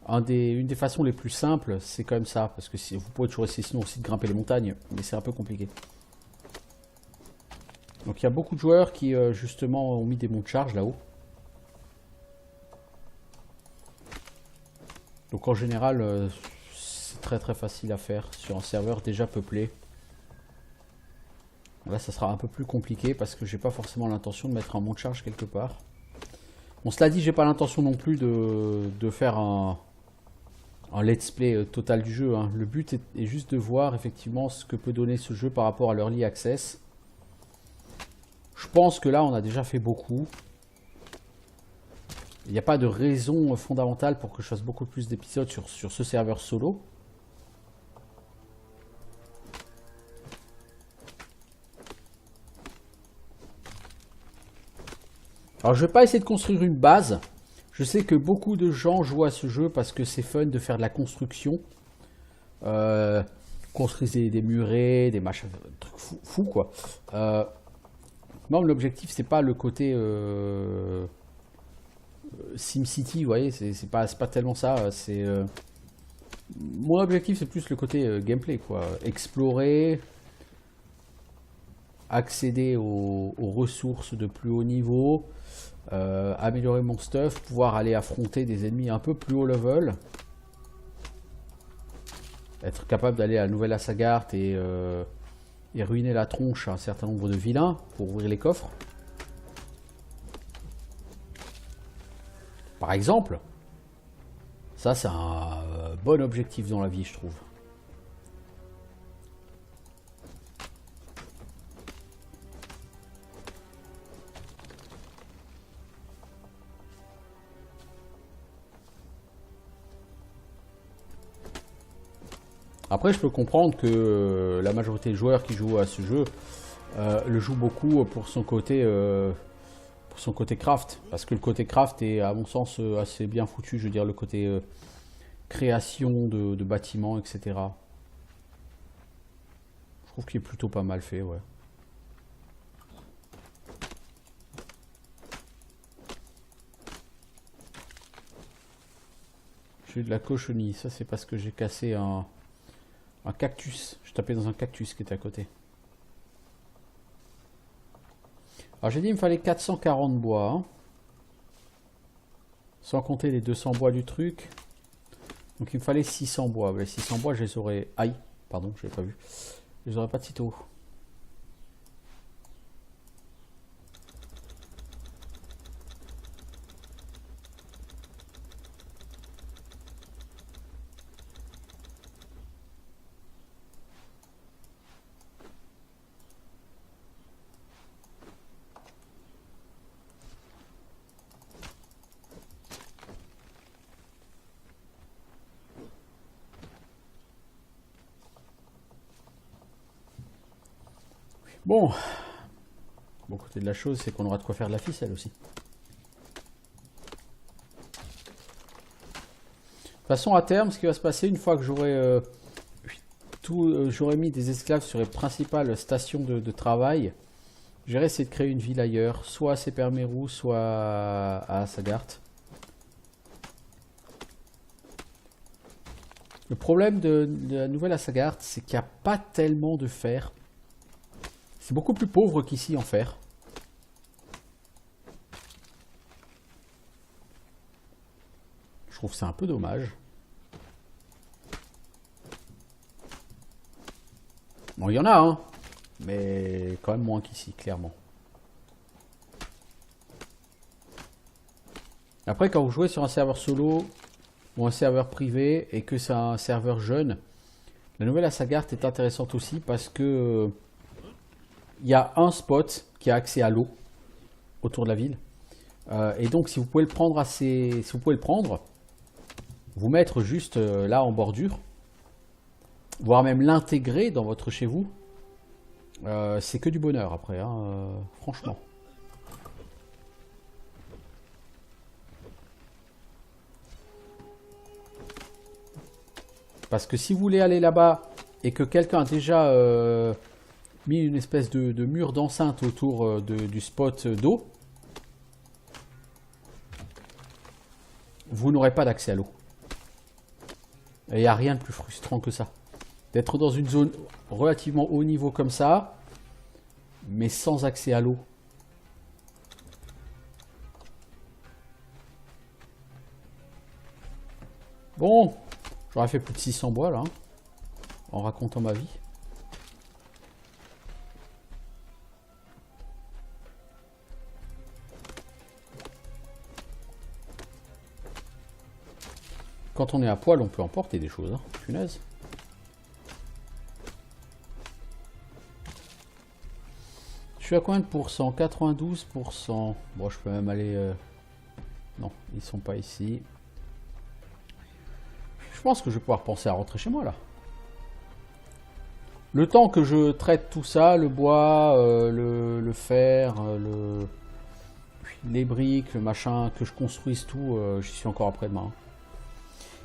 une des façons les plus simples, c'est quand même ça. Parce que vous pouvez toujours essayer sinon aussi de grimper les montagnes, mais c'est un peu compliqué. Donc il y a beaucoup de joueurs qui, justement, ont mis des monts de charge là-haut. Donc en général, c'est très très facile à faire sur un serveur déjà peuplé. Là, ça sera un peu plus compliqué parce que j'ai pas forcément l'intention de mettre un mont de charge quelque part. Bon, cela dit, j'ai pas l'intention non plus de faire un let's play total du jeu, hein. Le but est juste de voir effectivement ce que peut donner ce jeu par rapport à l'early access. Je pense que là, on a déjà fait beaucoup. Il n'y a pas de raison fondamentale pour que je fasse beaucoup plus d'épisodes sur ce serveur solo. Alors je vais pas essayer de construire une base. Je sais que beaucoup de gens jouent à ce jeu parce que c'est fun de faire de la construction. Construire des murets, des machins, des trucs fous quoi. Non, l'objectif c'est pas le côté SimCity, vous voyez, c'est pas tellement ça. Mon objectif c'est plus le côté gameplay quoi. Explorer, accéder aux ressources de plus haut niveau. Améliorer mon stuff, pouvoir aller affronter des ennemis un peu plus haut level, être capable d'aller à la nouvelle Assagard et ruiner la tronche à un certain nombre de vilains pour ouvrir les coffres. Par exemple, ça c'est un bon objectif dans la vie, je trouve. Après, je peux comprendre que la majorité des joueurs qui jouent à ce jeu le jouent beaucoup pour son côté craft. Parce que le côté craft est, à mon sens, assez bien foutu. Je veux dire, le côté création de bâtiments, etc. Je trouve qu'il est plutôt pas mal fait, ouais. J'ai eu de la cochenille. Ça, c'est parce que j'ai cassé un cactus. Je tapais dans un cactus qui était à côté. Alors j'ai dit il me fallait 440 bois. Hein. Sans compter les 200 bois du truc. Donc il me fallait 600 bois. Les 600 bois, je les aurais... Aïe, pardon, je l'ai pas vu. Je les aurais pas de sitôt. Bon, bon côté de la chose, c'est qu'on aura de quoi faire de la ficelle aussi. De toute façon, à terme, ce qui va se passer, une fois que j'aurai mis des esclaves sur les principales stations de travail, j'irai essayer de créer une ville ailleurs, soit à Sepermeru, soit à Asgard. Le problème de la nouvelle Asgard, c'est qu'il n'y a pas tellement de fer. C'est beaucoup plus pauvre qu'ici en fer. Je trouve que c'est un peu dommage. Bon, il y en a, hein, mais quand même moins qu'ici, clairement. Après, quand vous jouez sur un serveur solo ou un serveur privé et que c'est un serveur jeune, la nouvelle Asgard est intéressante aussi parce que il y a un spot qui a accès à l'eau autour de la ville. Et donc, si vous pouvez le prendre si vous pouvez le prendre, vous mettre juste là en bordure, voire même l'intégrer dans votre chez vous, c'est que du bonheur après, hein, franchement. Parce que si vous voulez aller là-bas et que quelqu'un a déjà mis une espèce de mur d'enceinte autour du spot d'eau, vous n'aurez pas d'accès à l'eau. Et il n'y a rien de plus frustrant que ça. D'être dans une zone relativement haut niveau comme ça, mais sans accès à l'eau. Bon, j'aurais fait plus de 600 bois là, hein, en racontant ma vie. Quand on est à poil, on peut emporter des choses, hein, punaise. Je suis à combien de pourcents? 92%. Bon, je peux même aller... Non, ils sont pas ici. Je pense que je vais pouvoir penser à rentrer chez moi, là. Le temps que je traite tout ça, le bois, le fer, les briques, le machin, que je construise tout, j'y suis encore après-demain.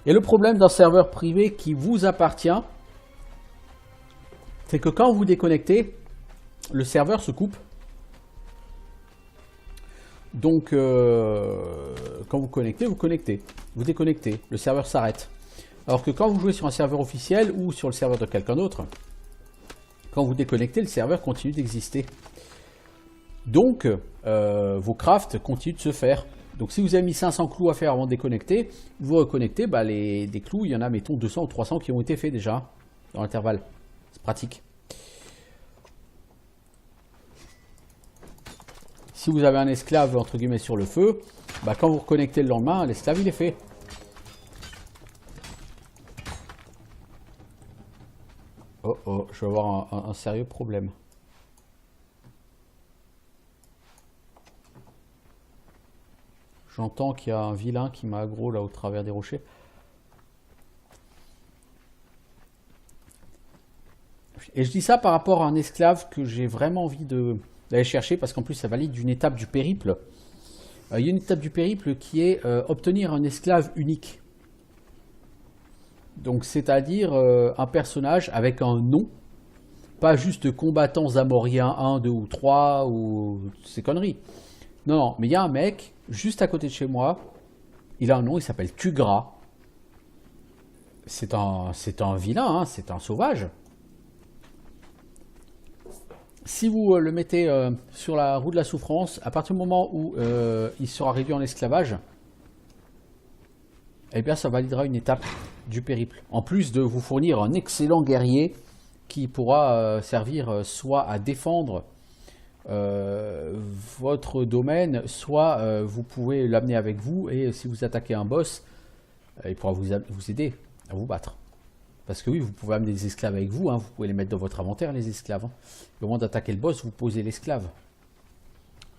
Et le problème d'un serveur privé qui vous appartient, c'est que quand vous déconnectez, le serveur se coupe. Donc, quand vous connectez, vous connectez. Vous déconnectez, le serveur s'arrête. Alors que quand vous jouez sur un serveur officiel ou sur le serveur de quelqu'un d'autre, quand vous déconnectez, le serveur continue d'exister. Donc, vos crafts continuent de se faire. Donc, si vous avez mis 500 clous à faire avant de déconnecter, vous reconnectez, bah, des clous, il y en a, mettons, 200 ou 300 qui ont été faits déjà, dans l'intervalle. C'est pratique. Si vous avez un esclave, entre guillemets, sur le feu, bah, quand vous reconnectez le lendemain, l'esclave, il est fait. Oh oh, je vais avoir un sérieux problème. J'entends qu'il y a un vilain qui m'a aggro là au travers des rochers. Et je dis ça par rapport à un esclave que j'ai vraiment envie d'aller chercher parce qu'en plus ça valide d'une étape du périple. Il y a une étape du périple qui est obtenir un esclave unique. Donc c'est-à-dire un personnage avec un nom, pas juste combattant zamorien 1, 2 ou 3 ou ces conneries. Non, non, mais il y a un mec juste à côté de chez moi, il a un nom, il s'appelle Tugra. C'est un vilain, hein, c'est un sauvage. Si vous le mettez sur la roue de la souffrance, à partir du moment où il sera réduit en esclavage, eh bien ça validera une étape du périple. En plus de vous fournir un excellent guerrier qui pourra servir soit à défendre votre domaine, soit vous pouvez l'amener avec vous et si vous attaquez un boss, il pourra vous aider à vous battre. Parce que oui, vous pouvez amener des esclaves avec vous, hein, vous pouvez les mettre dans votre inventaire, les esclaves. Hein. Au moment d'attaquer le boss, vous posez l'esclave.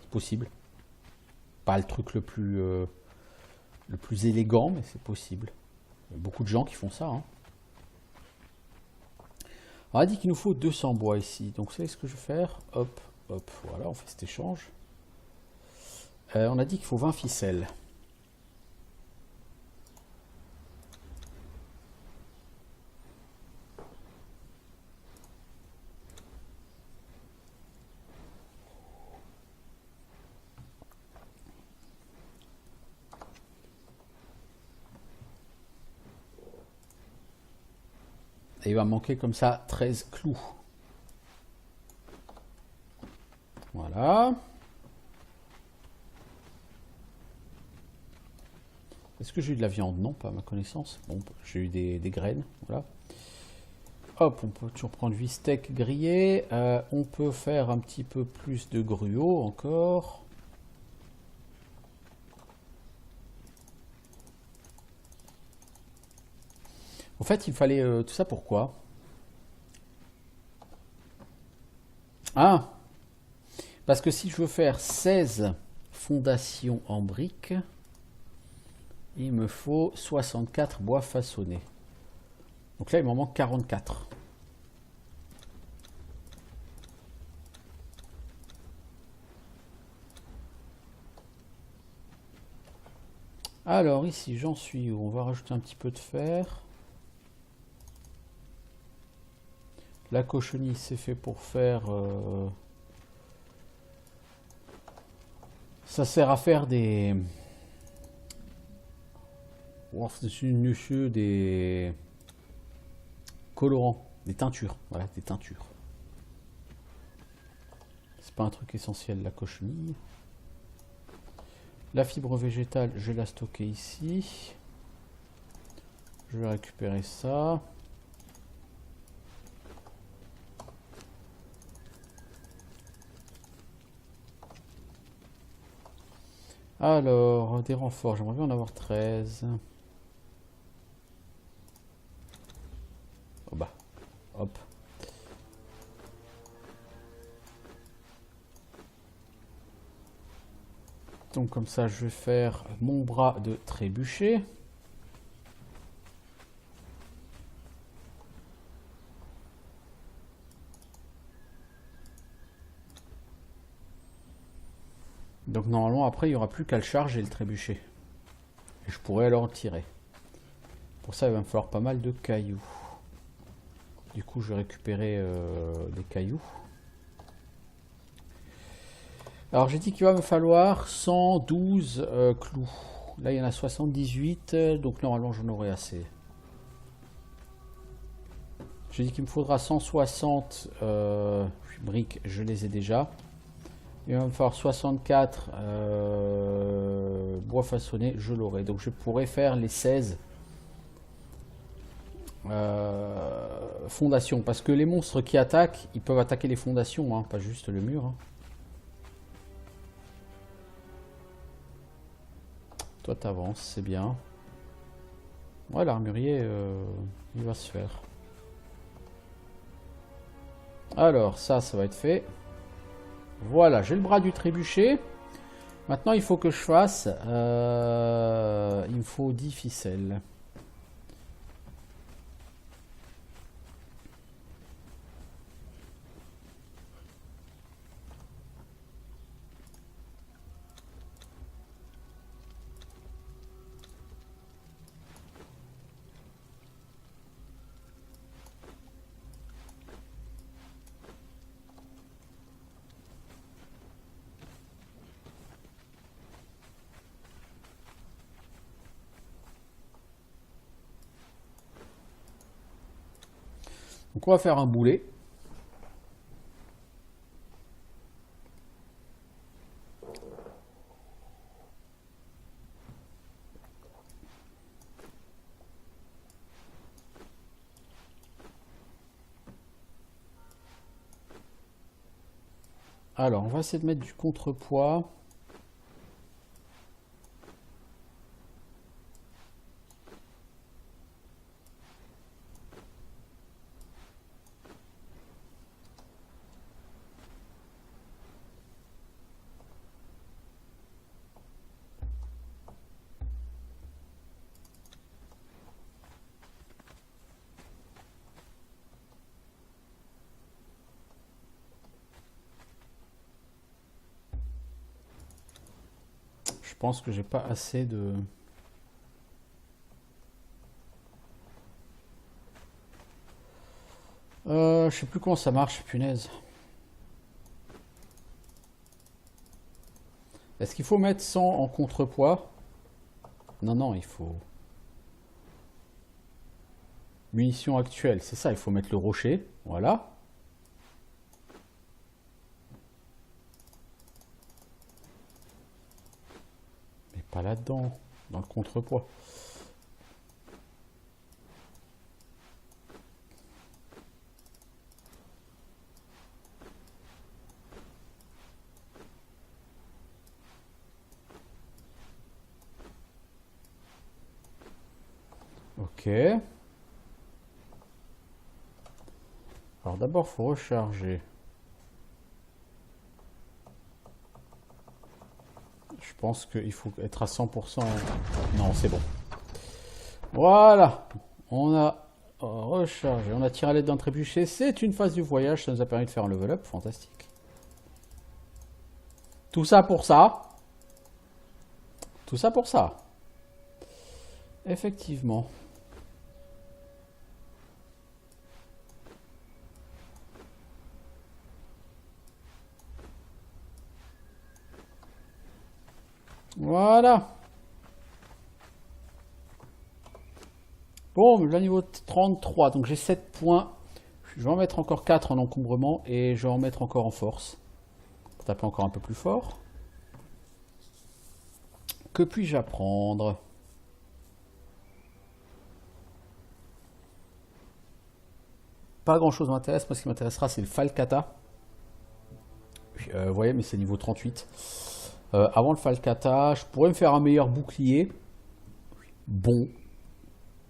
C'est possible. Pas le truc le plus élégant, mais c'est possible. Il y a beaucoup de gens qui font ça. Hein. On a dit qu'il nous faut 200 bois ici. Donc, vous savez ce que je vais faire? Hop, hop, voilà, on fait cet échange. On a dit qu'il faut 20 ficelles. Et il va manquer comme ça 13 clous. Voilà. Est-ce que j'ai eu de la viande? Non, pas à ma connaissance. Bon, j'ai eu des graines. Voilà. Hop, on peut toujours prendre 8 steaks grillés. On peut faire un petit peu plus de gruau encore. En fait, il fallait tout ça pourquoi? Ah, parce que si je veux faire 16 fondations en briques, il me faut 64 bois façonnés. Donc là, il m'en manque 44. Alors ici, j'en suis où? On va rajouter un petit peu de fer. La cochenille, c'est fait pour faire... Ça sert à faire des... Oh, c'est des colorants, des teintures. Voilà, des teintures. C'est pas un truc essentiel, la cochenille. La fibre végétale, je vais la stocker ici. Je vais récupérer ça. Alors, des renforts, j'aimerais bien en avoir 13. Oh bah, hop. Donc comme ça, je vais faire mon bras de trébuchet. Donc normalement, après, il n'y aura plus qu'à le charger, le trébuchet. Et je pourrais alors le tirer. Pour ça, il va me falloir pas mal de cailloux. Du coup, je vais récupérer des cailloux. Alors, j'ai dit qu'il va me falloir 112 clous. Là, il y en a 78, donc normalement, j'en aurai assez. J'ai dit qu'il me faudra 160 briques, je les ai déjà. Il va me falloir 64 bois façonnés, je l'aurai. Donc, je pourrais faire les 16 fondations. Parce que les monstres qui attaquent, ils peuvent attaquer les fondations, hein, pas juste le mur. Hein. Toi, t'avances, c'est bien. Ouais, l'armurier, il va se faire. Alors, ça va être fait. Voilà, j'ai le bras du trébuchet. Maintenant, il faut que je fasse... il me faut 10 ficelles. Donc, on va faire un boulet. Alors, on va essayer de mettre du contrepoids. pense que j'ai pas assez de... je sais plus comment ça marche, punaise. Est-ce qu'il faut mettre 100 en contrepoids? Non, non, il faut... Munitions actuelles, c'est ça, il faut mettre le rocher. Voilà. Mais pas là-dedans, dans le contrepoids. Ok. Alors d'abord, il faut recharger. Je pense qu'il faut être à 100%. Non, c'est bon. Voilà. On a rechargé. On a tiré à l'aide d'un trébuchet. C'est une phase du voyage. Ça nous a permis de faire un level up. Fantastique. Tout ça pour ça. Tout ça pour ça. Effectivement. Voilà. Bon, là niveau 33, donc j'ai 7 points. Je vais en mettre encore 4 en encombrement et je vais en mettre encore en force. Pour taper encore un peu plus fort. Que puis-je apprendre? Pas grand chose m'intéresse. Moi, ce qui m'intéressera, c'est le Falcata. Vous voyez, mais c'est niveau 38. Avant le Falcata, je pourrais me faire un meilleur bouclier. Bon.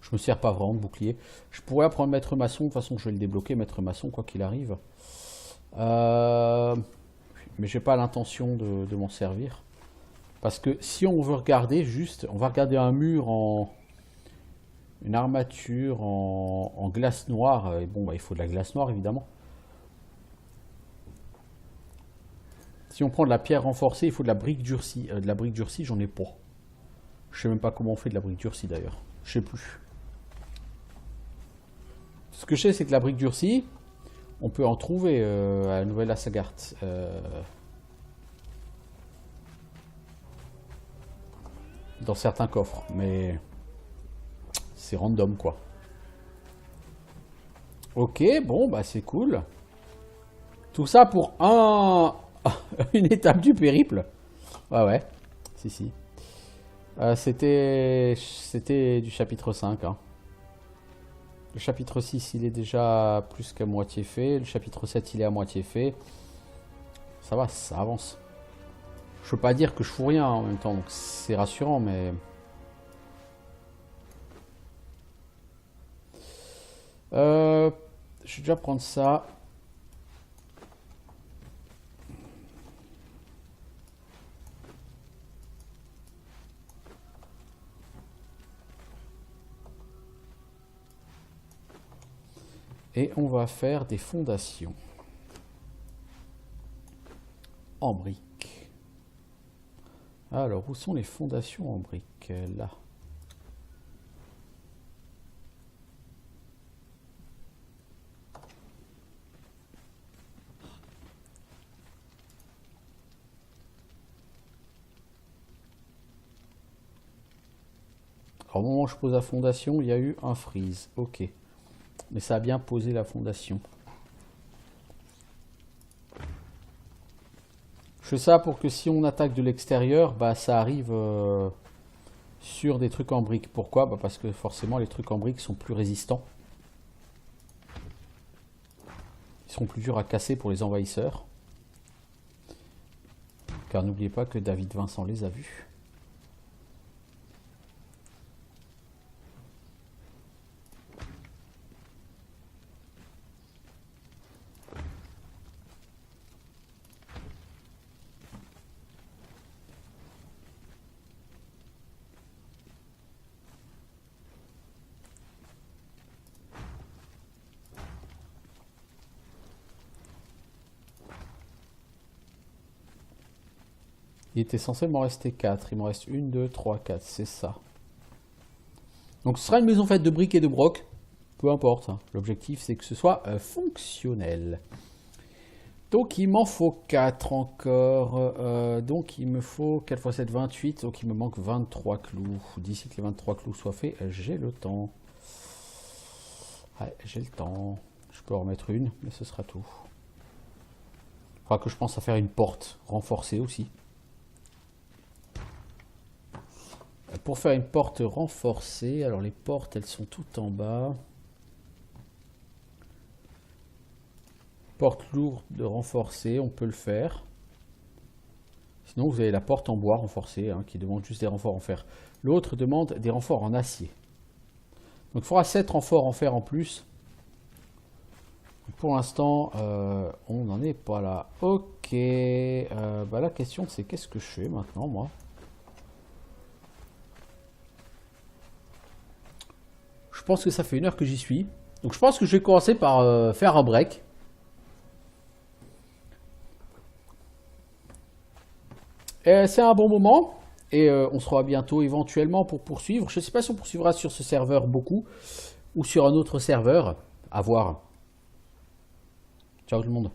Je me sers pas vraiment de bouclier. Je pourrais apprendre Maître Maçon. De toute façon, je vais le débloquer, Maître Maçon, quoi qu'il arrive. Mais j'ai pas l'intention de m'en servir. Parce que si on veut regarder juste, on va regarder un mur en... Une armature en glace noire. Et bon, bah, il faut de la glace noire, évidemment. Si on prend de la pierre renforcée, il faut de la brique durcie. De la brique durcie, j'en ai pas. Je sais même pas comment on fait de la brique durcie, d'ailleurs. Je sais plus. Ce que je sais, c'est que la brique durcie, on peut en trouver à Nouvelle-Assagart. Dans certains coffres, mais c'est random, quoi. Ok, bon, bah c'est cool. Tout ça pour une étape du périple. Ouais, ouais. Si, si. C'était du chapitre 5. Hein. Le chapitre 6, il est déjà plus qu'à moitié fait. Le chapitre 7, il est à moitié fait. Ça va, ça avance. Je peux pas dire que je fous rien en même temps, donc c'est rassurant, mais... je vais déjà prendre ça. Et on va faire des fondations. En briques. Alors, où sont les fondations en briques? Là. Alors, au moment où je pose la fondation, il y a eu un freeze. Ok. Mais ça a bien posé la fondation. Je fais ça pour que si on attaque de l'extérieur, bah, ça arrive sur des trucs en briques. Pourquoi? Bah, parce que forcément, les trucs en briques sont plus résistants. Ils seront plus durs à casser pour les envahisseurs. Car n'oubliez pas que David Vincent les a vus. Il était censé m'en rester 4. Il m'en reste 1, 2, 3, 4. C'est ça. Donc ce sera une maison faite de briques et de broc. Peu importe. Hein. L'objectif, c'est que ce soit fonctionnel. Donc il m'en faut 4 encore. Donc il me faut 4 x 7, 28. Donc il me manque 23 clous. D'ici que les 23 clous soient faits, j'ai le temps. Ouais, j'ai le temps. Je peux en remettre une, mais ce sera tout. Il faudra que je pense à faire une porte renforcée aussi. Pour faire une porte renforcée, alors les portes, elles sont toutes en bas. Porte lourde renforcée, on peut le faire. Sinon, vous avez la porte en bois renforcée, hein, qui demande juste des renforts en fer. L'autre demande des renforts en acier. Donc il faudra 7 renforts en fer en plus. Pour l'instant, on n'en est pas là. Ok. Bah, la question, c'est qu'est-ce que je fais maintenant, moi? Je pense que ça fait 1 heure que j'y suis. Donc je pense que je vais commencer par faire un break. C'est un bon moment. Et on se revoit bientôt éventuellement pour poursuivre. Je ne sais pas si on poursuivra sur ce serveur beaucoup ou sur un autre serveur. À voir. Ciao tout le monde.